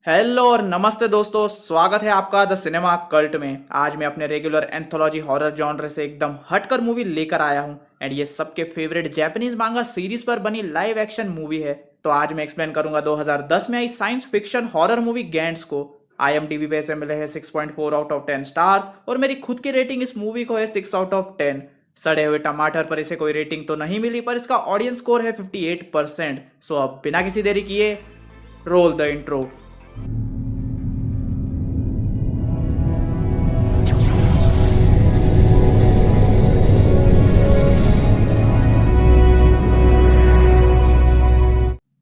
Hello और नमस्ते दोस्तों, स्वागत है आपका द सिनेमा कल्ट में। आज मैं अपने रेगुलर एंथोलॉजी हॉरर जॉनर से एकदम हटकर मूवी लेकर आया हूँ एंड ये सबके फेवरेट जापानीज मांगा सीरीज पर बनी लाइव एक्शन मूवी है। तो आज मैं एक्सप्लेन करूंगा 2010 में आई science fiction horror movie Gantz को। IMDb पे इसे मिले हैं 6.4 आउट ऑफ 10 स्टार्स और मेरी खुद की रेटिंग इस मूवी को है 6 आउट ऑफ 10। सड़े हुए टमाटर पर इसे कोई रेटिंग तो नहीं मिली, पर इसका ऑडियंस स्कोर है 58%। सो अब बिना किसी देरी किए रोल द इंट्रो।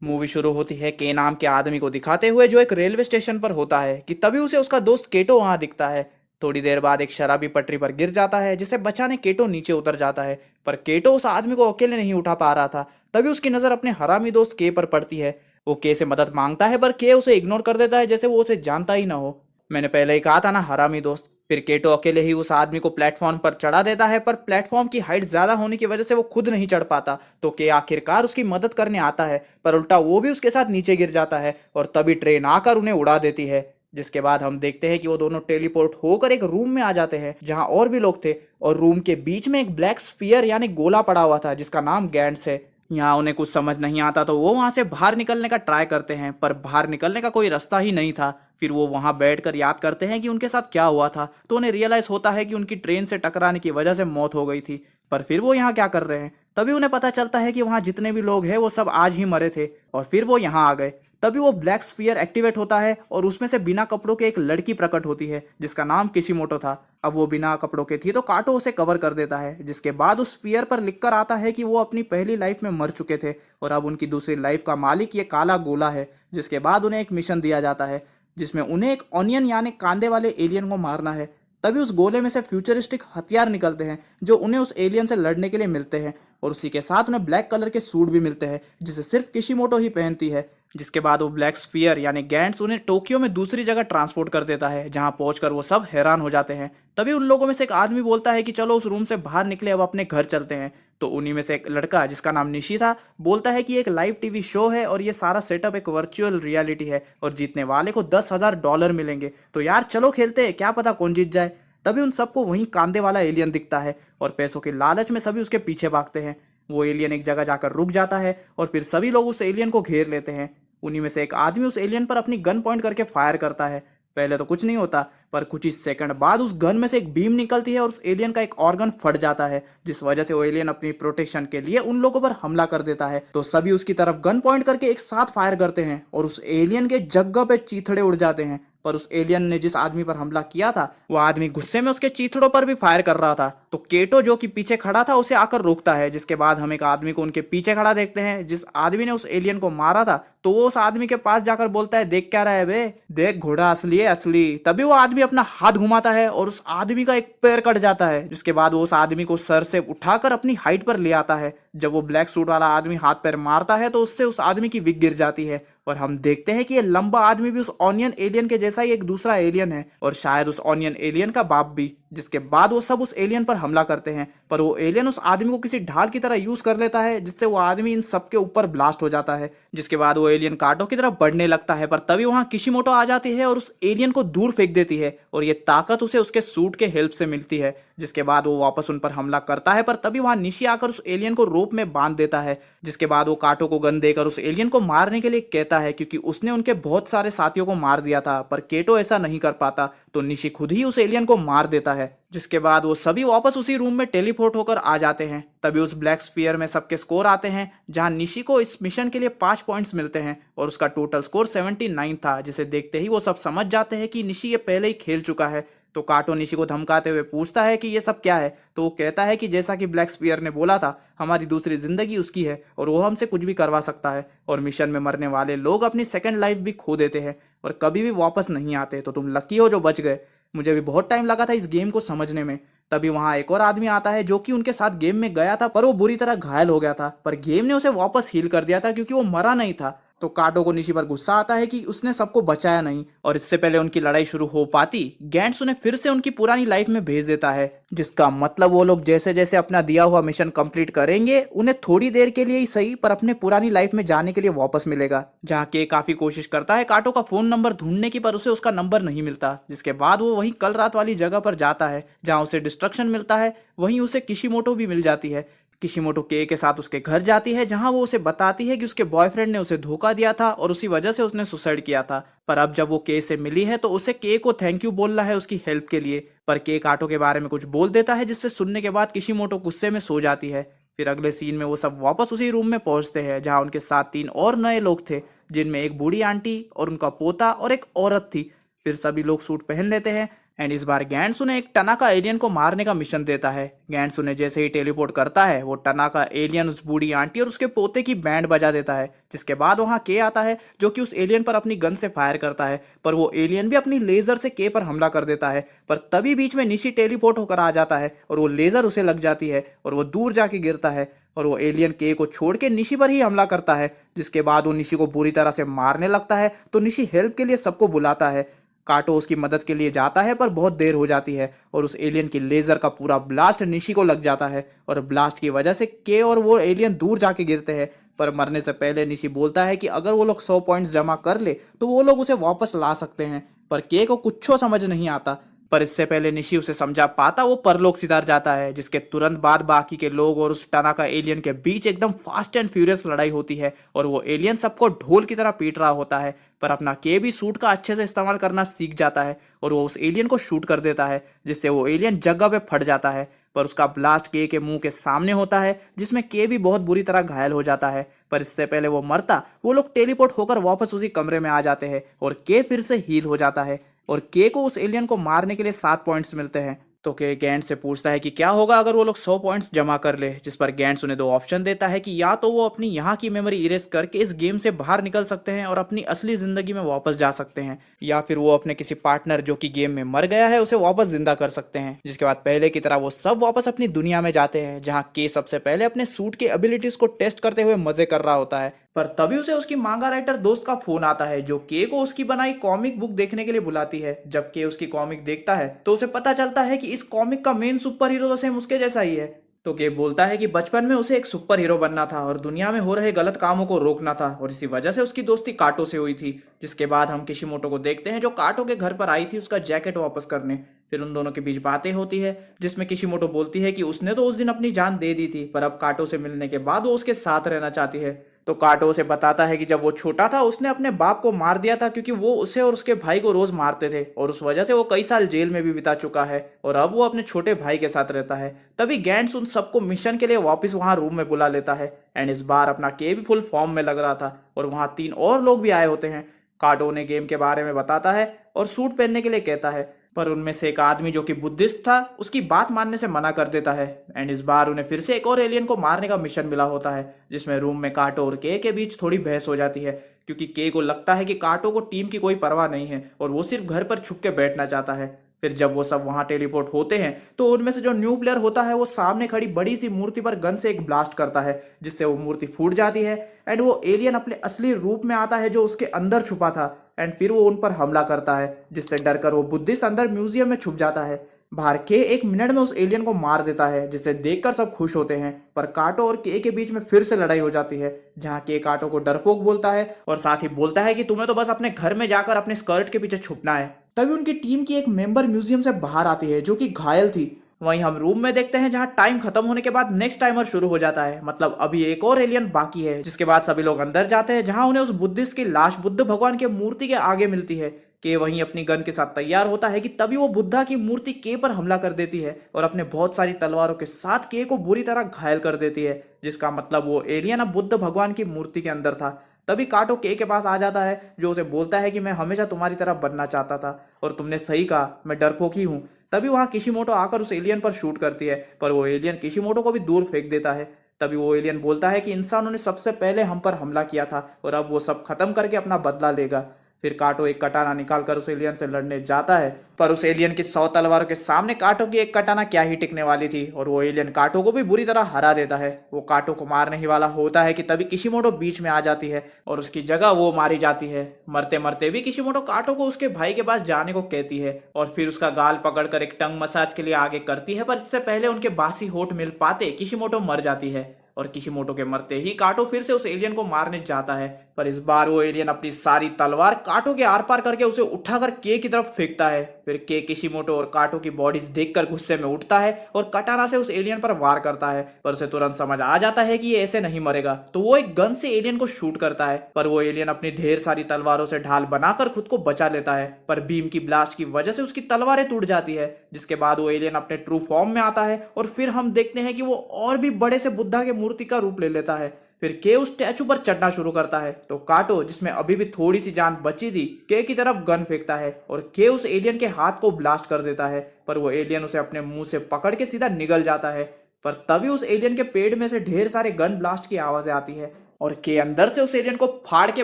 मूवी शुरू होती है के नाम के आदमी को दिखाते हुए जो एक रेलवे स्टेशन पर होता है कि तभी उसे उसका दोस्त केटो वहां दिखता है। थोड़ी देर बाद एक शराबी पटरी पर गिर जाता है जिसे बचाने केटो नीचे उतर जाता है, पर केटो उस आदमी को अकेले नहीं उठा पा रहा था। तभी उसकी नजर अपने हरामी दोस्त के पर पड़ती है। वो के से मदद मांगता है पर के उसे इग्नोर कर देता है जैसे वो उसे जानता ही ना हो। मैंने पहले ही कहा था ना, हरामी दोस्त। फिर केटो अकेले ही उस आदमी को प्लेटफॉर्म पर चढ़ा देता है, पर प्लेटफॉर्म की हाइट ज्यादा होने की वजह से वो खुद नहीं चढ़ पाता। तो के आखिरकार उसकी मदद करने आता है, पर उल्टा वो भी उसके साथ नीचे गिर जाता है और तभी ट्रेन आकर उन्हें उड़ा देती है। जिसके बाद हम देखते हैं कि वो दोनों टेलीपोर्ट होकर एक रूम में आ जाते हैं जहां और भी लोग थे, और रूम के बीच में एक ब्लैक स्फीयर यानी गोला पड़ा हुआ था जिसका नाम गैंट्स है। यहाँ उन्हें कुछ समझ नहीं आता तो वो वहां से बाहर निकलने का ट्राई करते हैं, पर बाहर निकलने का कोई रास्ता ही नहीं था। फिर वो वहां बैठकर याद करते हैं कि उनके साथ क्या हुआ था, तो उन्हें रियलाइज होता है कि उनकी ट्रेन से टकराने की वजह से मौत हो गई थी। पर फिर वो यहाँ क्या कर रहे हैं? तभी उन्हें पता चलता है कि वहां जितने भी लोग हैं वो सब आज ही मरे थे, और फिर वो यहाँ आ गए। तभी वो ब्लैक स्फीयर एक्टिवेट होता है और उसमें से बिना कपड़ों के एक लड़की प्रकट होती है जिसका नाम किशिमोटो था। अब वो बिना कपड़ों के थी तो काटो उसे कवर कर देता है, जिसके बाद उस स्फीयर पर लिखकर आता है कि वो अपनी पहली लाइफ में मर चुके थे और अब उनकी दूसरी लाइफ का मालिक ये काला गोला है। जिसके बाद उन्हें एक मिशन दिया जाता है जिसमें उन्हें एक ऑनियन यानी कांदे वाले एलियन को मारना है। तभी उस गोले में से फ्यूचरिस्टिक हथियार निकलते हैं जो उन्हें उस एलियन से लड़ने के लिए मिलते हैं, और उसी के साथ उन्हें ब्लैक कलर के सूट भी मिलते हैं जिसे सिर्फ किशिमोटो ही पहनती है। जिसके बाद वो ब्लैक स्फीयर यानी गैंट्स उन्हें टोक्यो में दूसरी जगह ट्रांसपोर्ट कर देता है जहां पहुंचकर वो सब हैरान हो जाते हैं। तभी उन लोगों में से एक आदमी बोलता है कि चलो उस रूम से बाहर निकले, अब अपने घर चलते हैं। तो उन्हीं में से एक लड़का जिसका नाम निशी था बोलता है कि एक लाइव टीवी शो है और ये सारा सेटअप एक वर्चुअल रियलिटी है और जीतने वाले को $10,000 मिलेंगे, तो यार चलो खेलते हैं, क्या पता कौन जीत जाए। तभी उन सबको वहीं कांदे वाला एलियन दिखता है और पैसों के लालच में सभी उसके पीछे भागते हैं। वो एलियन एक जगह जाकर रुक जाता है और फिर सभी लोग उस एलियन को घेर लेते हैं। उन्हीं में से एक आदमी उस एलियन पर अपनी गन पॉइंट करके फायर करता है। पहले तो कुछ नहीं होता, पर कुछ ही सेकंड बाद उस गन में से एक बीम निकलती है और उस एलियन का एक ऑर्गन फट जाता है, जिस वजह से वो एलियन अपनी प्रोटेक्शन के लिए उन लोगों पर हमला कर देता है। तो सभी उसकी तरफ गन पॉइंट करके एक साथ फायर करते हैं और उस एलियन के जगह पे चीथड़े उड़ जाते हैं। पर उस एलियन ने जिस आदमी पर हमला किया था वो आदमी गुस्से में उसके चीथड़ों पर भी फायर कर रहा था। तो केटो जो कि पीछे खड़ा था उसे आकर रोकता है, जिसके बाद हम एक आदमी को उनके पीछे खड़ा देखते हैं जिस आदमी ने उस एलियन को मारा था। तो वो उस आदमी के पास जाकर बोलता है, देख क्या रहा है बे, देख घोड़ा असली है असली। तभी वो आदमी अपना हाथ घुमाता है और उस आदमी का एक पैर कट जाता है, जिसके बाद वो उस आदमी को सर से उठाकर अपनी हाइट पर ले आता है। जब वो ब्लैक सूट वाला आदमी हाथ पैर मारता है तो उससे उस आदमी की विग गिर जाती है और हम देखते हैं कि ये लंबा आदमी भी उस ऑनियन एलियन के जैसा ही एक दूसरा एलियन है और शायद उस ऑनियन एलियन का बाप भी। जिसके बाद वो सब उस एलियन पर हमला करते हैं, पर वो एलियन उस आदमी को किसी ढाल की तरह यूज कर लेता है जिससे वो आदमी इन सबके ऊपर ब्लास्ट हो जाता है। जिसके बाद वो एलियन कांटों की तरफ बढ़ने लगता है, पर तभी वहां किशिमोटो आ जाती है और उस एलियन को दूर फेंक देती है और ये ताकत उसे उसके सूट के हेल्प से मिलती है। जिसके बाद वो वापस उन पर हमला करता है, पर तभी वहां निशी आकर उस एलियन को रोप में बांध देता है। जिसके बाद वो कांटों को गन देकर उस एलियन को मारने के लिए कहता है, क्योंकि उसने उनके बहुत सारे साथियों को मार दिया था, पर केटो ऐसा नहीं कर पाता तो निशी खुद ही उस एलियन को मार देता है। जिसके बाद वो सभी वापस उसी रूम में टेलीपोर्ट होकर आ जाते हैं। तभी उस ब्लैक स्फीयर में सबके स्कोर आते हैं जहां निशी को इस मिशन के लिए 5 पॉइंट्स मिलते हैं और उसका टोटल स्कोर 79 था, जिसे देखते ही वो सब समझ जाते हैं कि निशी ये पहले ही खेल चुका है। तो काटो निशी को धमकाते हुए पूछता है कि ये सब क्या है, तो वो कहता है कि जैसा कि ब्लैक स्फीयर ने बोला था, हमारी दूसरी जिंदगी उसकी है और वो हमसे कुछ भी करवा सकता है, और मिशन में मरने वाले लोग अपनी सेकंड लाइफ भी खो देते हैं और कभी भी वापस नहीं आते, तो तुम लकी हो जो बच गए। मुझे भी बहुत टाइम लगा था इस गेम को समझने में। तभी वहां एक और आदमी आता है जो कि उनके साथ गेम में गया था, पर वो बुरी तरह घायल हो गया था, पर गेम ने उसे वापस हील कर दिया था क्योंकि वो मरा नहीं था। तो काटो को निशी पर गुस्सा आता है कि उसने सबको बचाया नहीं, और इससे पहले उनकी लड़ाई शुरू हो पाती गैंट्स उन्हें फिर से उनकी पुरानी लाइफ में भेज देता है, जिसका मतलब वो लोग जैसे जैसे अपना दिया हुआ मिशन कंप्लीट करेंगे उन्हें थोड़ी देर के लिए ही सही पर अपने पुरानी लाइफ में जाने के लिए वापस मिलेगा। जहाँ के काफी कोशिश करता है काटो का फोन नंबर ढूंढने की, पर उसे उसका नंबर नहीं मिलता, जिसके बाद वो वहीं कल रात वाली जगह पर जाता है जहाँ उसे डिस्ट्रक्शन मिलता है। वहीं उसे किशिमोटो भी मिल जाती है। किशिमोटो के साथ उसके घर जाती है जहां वो उसे बताती है कि उसके बॉयफ्रेंड ने उसे धोखा दिया था और उसी वजह से उसने सुसाइड किया था। पर अब जब वो के से मिली है तो उसे के को थैंक यू बोलना है उसकी हेल्प के लिए, पर के काटो के बारे में कुछ बोल देता है जिससे सुनने के बाद किशिमोटो गुस्से में सो जाती है। फिर अगले सीन में वो सब वापस उसी रूम में पहुंचते हैं जहाँ उनके साथ 3 और नए लोग थे, जिनमें एक बूढ़ी आंटी और उनका पोता और एक औरत थी। फिर सभी लोग सूट पहन लेते हैं एंड इस बार गैंट्स उन्हें एक टनाका एलियन को मारने का मिशन देता है। गैंट्स उन्हें जैसे ही टेलीपोर्ट करता है वो टनाका एलियन उस बूढ़ी आंटी और उसके पोते की बैंड बजा देता है, जिसके बाद वहां के आता है जो कि उस एलियन पर अपनी गन से फायर करता है, पर वो एलियन भी अपनी लेजर से के पर हमला कर देता है। पर तभी बीच में निशी टेलीपोर्ट होकर आ जाता है और वो लेजर उसे लग जाती है और वो दूर जाके गिरता है और वो एलियन के को छोड़ के निशी पर ही हमला करता है, जिसके बाद वो निशी को बुरी तरह से मारने लगता है। तो निशी हेल्प के लिए सबको बुलाता है। काटो उसकी मदद के लिए जाता है पर बहुत देर हो जाती है और उस एलियन की लेजर का पूरा ब्लास्ट निशी को लग जाता है और ब्लास्ट की वजह से के और वो एलियन दूर जाके गिरते हैं। पर मरने से पहले निशी बोलता है कि अगर वो लोग 100 पॉइंट्स जमा कर ले तो वो लोग उसे वापस ला सकते हैं, पर के को कुछ समझ नहीं आता। पर इससे पहले निशी उसे समझा पाता वो परलोक सिधार जाता है, जिसके तुरंत बाद बाकी के लोग और उस टनाका एलियन के बीच एकदम फास्ट एंड फ्यूरियस लड़ाई होती है और वो एलियन सबको ढोल की तरह पीट रहा होता है। पर अपना के भी सूट का अच्छे से इस्तेमाल करना सीख जाता है और वो उस एलियन को शूट कर देता है, जिससे वो एलियन जगह पे फट जाता है। पर उसका ब्लास्ट के मुंह के सामने होता है, जिसमें के भी बहुत बुरी तरह घायल हो जाता है। पर इससे पहले वो मरता वो लोग टेलीपोर्ट होकर वापस उसी कमरे में आ जाते हैं और के फिर से हील हो जाता है और के को उस एलियन को मारने के लिए 7 पॉइंट्स मिलते हैं। तो के गैंट्स से पूछता है कि क्या होगा अगर वो लोग 100 पॉइंट्स जमा कर ले, जिस पर गैंट्स उन्हें 2 ऑप्शन देता है कि या तो वो अपनी यहाँ की मेमोरी इरेज करके इस गेम से बाहर निकल सकते हैं और अपनी असली जिंदगी में वापस जा सकते हैं, या फिर वो अपने किसी पार्टनर जो कि गेम में मर गया है उसे वापस जिंदा कर सकते हैं। जिसके बाद पहले की तरह वो सब वापस अपनी दुनिया में जाते हैं जहाँ के सबसे पहले अपने सूट के एबिलिटीज को टेस्ट करते हुए मजे कर रहा होता है। पर तभी उसे उसकी मांगा राइटर दोस्त का फोन आता है जो के को उसकी बनाई कॉमिक बुक देखने के लिए बुलाती है। जब के उसकी कॉमिक देखता है तो उसे पता चलता है कि इस कॉमिक का मेन सुपर हीरो तो सेम उसके जैसा ही है। तो के बोलता है कि बचपन में उसे एक सुपर हीरो बनना था और दुनिया में हो रहे गलत कामों को रोकना था और इसी वजह से उसकी दोस्ती काटो से हुई थी। जिसके बाद हम किशिमोटो को देखते हैं जो काटो के घर पर आई थी उसका जैकेट वापस करने। फिर उन दोनों के बीच बातें होती है जिसमें किशिमोटो बोलती है कि उसने तो उस दिन अपनी जान दे दी थी पर अब काटो से मिलने के बाद वो उसके साथ रहना चाहती है। तो काटो उसे बताता है कि जब वो छोटा था उसने अपने बाप को मार दिया था क्योंकि वो उसे और उसके भाई को रोज मारते थे और उस वजह से वो कई साल जेल में भी बिता चुका है और अब वो अपने छोटे भाई के साथ रहता है। तभी गैंट्स उन सबको मिशन के लिए वापस वहां रूम में बुला लेता है एंड इस बार अपना के भी फुल फॉर्म में लग रहा था और वहां 3 और लोग भी आए होते हैं। काटो ने गेम के बारे में बताता है और सूट पहनने के लिए कहता है, पर उनमें से एक आदमी जो कि बुद्धिस्ट था उसकी बात मानने से मना कर देता है एंड इस बार उन्हें फिर से एक और एलियन को मारने का मिशन मिला होता है, जिसमें रूम में काटो और के बीच थोड़ी बहस हो जाती है क्योंकि के को लगता है कि काटो को टीम की कोई परवाह नहीं है और वो सिर्फ घर पर छुप के बैठना चाहता है। फिर जब वो सब वहां टेलीपोर्ट होते हैं तो उनमें से जो न्यू प्लेयर होता है वो सामने खड़ी बड़ी सी मूर्ति पर गन से एक ब्लास्ट करता है जिससे वो मूर्ति फूट जाती है एंड वो एलियन अपने असली रूप में आता है जो उसके अंदर छुपा था एंड फिर वो उन पर हमला करता है जिससे डरकर वो बुद्धिस्ट अंदर म्यूजियम में छुप जाता है। बाहर के 1 मिनट में उस एलियन को मार देता है जिसे देखकर सब खुश होते हैं, पर काटो और के बीच में फिर से लड़ाई हो जाती है जहां के काटो को डरपोक बोलता है और साथ ही बोलता है कि तुम्हें तो बस अपने घर में जाकर अपने स्कर्ट के पीछे छुपना है। तभी उनकी टीम की एक मेंबर म्यूजियम से बाहर आती है जो कि घायल थी। वहीं हम रूम में देखते हैं जहां टाइम खत्म होने के बाद नेक्स्ट टाइमर शुरू हो जाता है, मतलब अभी एक और एलियन बाकी है। जिसके बाद सभी लोग अंदर जाते हैं जहां उन्हें उस बुद्धिस्ट की लाश बुद्ध भगवान के मूर्ति के आगे मिलती है। के वहीं अपनी गन के साथ तैयार होता है कि तभी वो बुद्धा की मूर्ति के पर हमला कर देती है और अपने बहुत सारी तलवारों के साथ के को बुरी तरह घायल कर देती है, जिसका मतलब वो एलियन अब बुद्ध भगवान की मूर्ति के अंदर था। तभी काटो के पास आ जाता है जो उसे बोलता है कि मैं हमेशा तुम्हारी तरह बनना चाहता था और तुमने सही कहा, मैं डरपोक ही हूँ। तभी वहां किशिमोटो आकर उस एलियन पर शूट करती है पर वो एलियन किशिमोटो को भी दूर फेंक देता है। तभी वो एलियन बोलता है कि इंसानों ने सबसे पहले हम पर हमला किया था और अब वो सब खत्म करके अपना बदला लेगा। फिर काटो एक कटाना निकाल कर उस एलियन से लड़ने जाता है, पर उस एलियन की 100 तलवारों के सामने काटो की एक कटाना क्या ही टिकने वाली थी, और वो एलियन काटो को भी बुरी तरह हरा देता है। वो काटो को मारने ही वाला होता है कि तभी किशिमोटो बीच में आ जाती है और उसकी जगह वो मारी जाती है। मरते मरते भी किशिमोटो काटो को उसके भाई के पास जाने को कहती है और फिर उसका गाल पकड़कर एक टंग मसाज के लिए आगे करती है, पर इससे पहले उनके बासी होठ मिल पाते किशिमोटो मर जाती है। और किशिमोटो के मरते ही काटो फिर से उस एलियन को मारने जाता है, पर इस बार वो एलियन अपनी सारी तलवार काटो के आर पार करके उसे उठाकर के की तरफ फेंकता है। फिर के किशिमोटो और काटो की बॉडीज देखकर गुस्से में उठता है और कटाना से उस एलियन पर वार करता है, पर उसे तुरंत समझ आ जाता है कि ये ऐसे नहीं मरेगा, तो वो एक गन से एलियन को शूट करता है, पर वो एलियन अपनी ढेर सारी तलवारों से ढाल बनाकर खुद को बचा लेता है, पर बीम की ब्लास्ट की वजह से उसकी तलवारें टूट जाती है। जिसके बाद वो एलियन अपने ट्रू फॉर्म में आता है और फिर हम देखते हैं कि वो और भी बड़े से बुद्धा के मूर्ति का रूप ले लेता है। फिर के उस स्टैचू पर चढ़ना शुरू करता है, तो काटो जिसमें अभी भी थोड़ी सी जान बची थी के की तरफ गन फेंकता है और के उस एलियन के हाथ को ब्लास्ट कर देता है, पर वो एलियन उसे अपने मुंह से पकड़ के सीधा निगल जाता है। पर तभी उस एलियन के पेट में से ढेर सारे गन ब्लास्ट की आवाजें आती है और के अंदर से उस एलियन को फाड़ के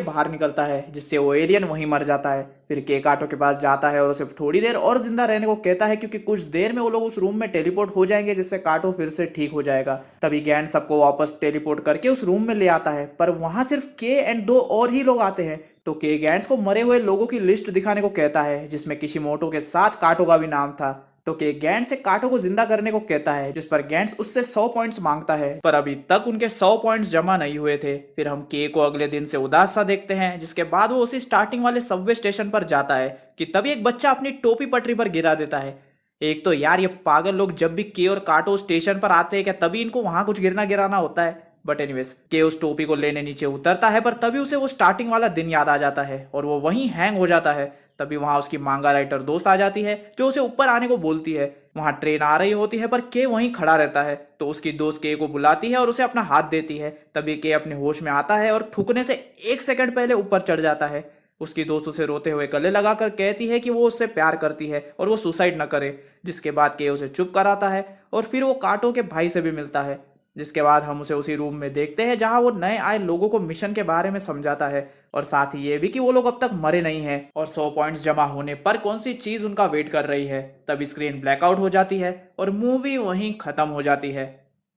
बाहर निकलता है, जिससे वो एलियन वहीं मर जाता है। फिर के काटो के पास जाता है और उसे थोड़ी देर और जिंदा रहने को कहता है, क्योंकि कुछ देर में वो लोग उस रूम में टेलीपोर्ट हो जाएंगे, जिससे काटो फिर से ठीक हो जाएगा। तभी गैन सबको वापस टेलीपोर्ट करके उस रूम में ले आता है, पर वहां सिर्फ के एंड 2 और ही लोग आते हैं। तो के गैंड्स को मरे हुए लोगों की लिस्ट दिखाने को कहता है, जिसमें किशिमोटो के साथ काटो का भी नाम था। तो के गैंड्स से काटो को जिंदा करने को कहता है, जिस पर गैंड्स उससे 100 पॉइंट्स मांगता है, पर अभी तक उनके 100 पॉइंट्स जमा नहीं हुए थे। फिर हम के को अगले दिन से उदास सा देखते हैं, जिसके बाद वो उसी स्टार्टिंग वाले सबवे स्टेशन पर जाता है कि तभी एक बच्चा अपनी टोपी पटरी पर गिरा देता है। एक तो यार ये पागल लोग जब भी के और काटो स्टेशन पर आते हैं, क्या तभी इनको वहां कुछ गिरना गिराना होता है? बट एनीवेज के उस टोपी को लेने नीचे उतरता है, पर तभी उसे वो स्टार्टिंग वाला दिन याद आ जाता है और वो वहीं हैंग हो जाता है। तभी वहां उसकी मांगा राइटर दोस्त आ जाती है, जो उसे ऊपर आने को बोलती है। वहां ट्रेन आ रही होती है, पर के वहीं खड़ा रहता है, तो उसकी दोस्त के को बुलाती है और उसे अपना हाथ देती है। तभी के अपने होश में आता है और ठुकने से 1 सेकंड पहले ऊपर चढ़ जाता है। उसकी दोस्त उसे रोते हुए गले लगाकर कहती है कि वो उससे प्यार करती है और वो सुसाइड न करे, जिसके बाद के उसे चुप कराता है और फिर वो काटो के भाई से भी मिलता है। जिसके बाद हम उसे उसी रूम में देखते हैं, जहां वो नए आए लोगों को मिशन के बारे में समझाता है और साथ ही ये भी कि वो लोग अब तक मरे नहीं हैं और 100 पॉइंट्स जमा होने पर कौन सी चीज उनका वेट कर रही है। तब स्क्रीन ब्लैकआउट हो जाती है और मूवी वहीं खत्म हो जाती है।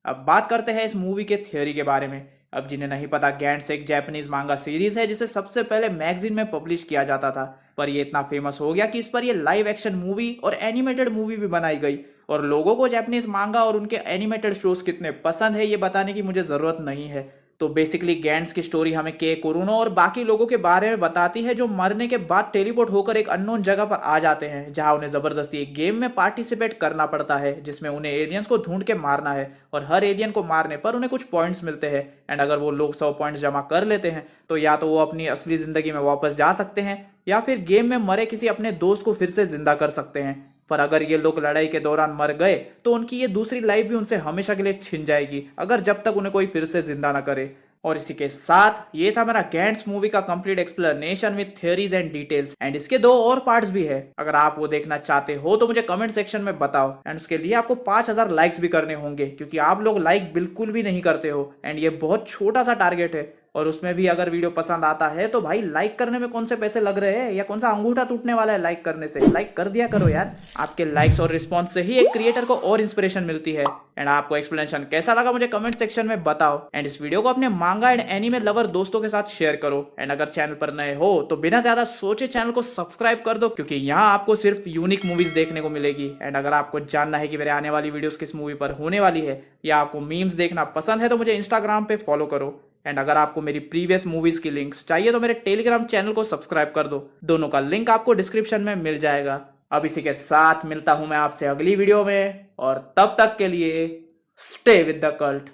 अब बात करते हैं इस मूवी के थ्योरी के बारे में। अब जिन्हें नहीं पता, गैंड्स एक जापानीज मांगा सीरीज है जिसे सबसे पहले मैगजीन में पब्लिश किया जाता था, पर ये इतना फेमस हो गया कि इस पर ये लाइव एक्शन मूवी और एनिमेटेड मूवी भी बनाई गई। और लोगों को जापानीज मांगा और उनके एनिमेटेड शोज कितने पसंद है ये बताने की मुझे जरूरत नहीं है। तो बेसिकली गैंड्स की स्टोरी हमें के कुरुनो और बाकी लोगों के बारे में बताती है, जो मरने के बाद टेलीपोर्ट होकर एक अननोन जगह पर आ जाते हैं, जहां उन्हें जबरदस्ती एक गेम में पार्टिसिपेट करना पड़ता है, जिसमें उन्हें एलियंस को ढूंढ के मारना है और हर एलियन को मारने पर उन्हें कुछ पॉइंट्स मिलते हैं। एंड अगर वो लोग 100 पॉइंट्स जमा कर लेते हैं तो या तो वो अपनी असली जिंदगी में वापस जा सकते हैं या फिर गेम में मरे किसी अपने दोस्त को फिर से जिंदा कर सकते हैं। पर अगर ये लोग लड़ाई के दौरान मर गए तो उनकी ये दूसरी लाइफ भी उनसे हमेशा के लिए छिन जाएगी, अगर जब तक उन्हें कोई फिर से जिंदा ना करे। और इसी के साथ ये था मेरा गैंड्स मूवी का complete explanation with theories and details. And इसके 2 और पार्ट्स भी है, अगर आप वो देखना चाहते हो तो मुझे कमेंट सेक्शन में बताओ। एंड उसके लिए आपको 5000 लाइक्स भी करने होंगे, क्योंकि आप लोग लाइक बिल्कुल भी नहीं करते हो एंड ये बहुत छोटा सा टारगेट है। और उसमें भी अगर वीडियो पसंद आता है तो भाई लाइक करने में कौन से पैसे लग रहे हैं या कौन सा अंगूठा टूटने वाला है लाइक करने से? लाइक कर दिया करो यार। आपके लाइक्स और रिस्पॉन्स से ही एक क्रिएटर को और इंस्पिरेशन मिलती है। एंड आपको एक्सप्लेनेशन कैसा लगा मुझे कमेंट सेक्शन में बताओ। एंड इस वीडियो को अपने मांगा एंड एनीमे लवर दोस्तों के साथ शेयर करो। एंड अगर चैनल पर नए हो तो बिना ज्यादा सोचे चैनल को सब्सक्राइब कर दो, क्योंकि यहाँ आपको सिर्फ यूनिक मूवीज देखने को मिलेगी। एंड अगर आपको जानना है कि मेरे आने वाली वीडियोस किस मूवी पर होने वाली है या आपको मीम्स देखना पसंद है तो मुझे इंस्टाग्राम पे फॉलो करो। एंड अगर आपको मेरी प्रीवियस मूवीज की लिंक्स चाहिए तो मेरे टेलीग्राम चैनल को सब्सक्राइब कर दो, दोनों का लिंक आपको डिस्क्रिप्शन में मिल जाएगा। अब इसी के साथ मिलता हूं मैं आपसे अगली वीडियो में, और तब तक के लिए स्टे विद द कल्ट।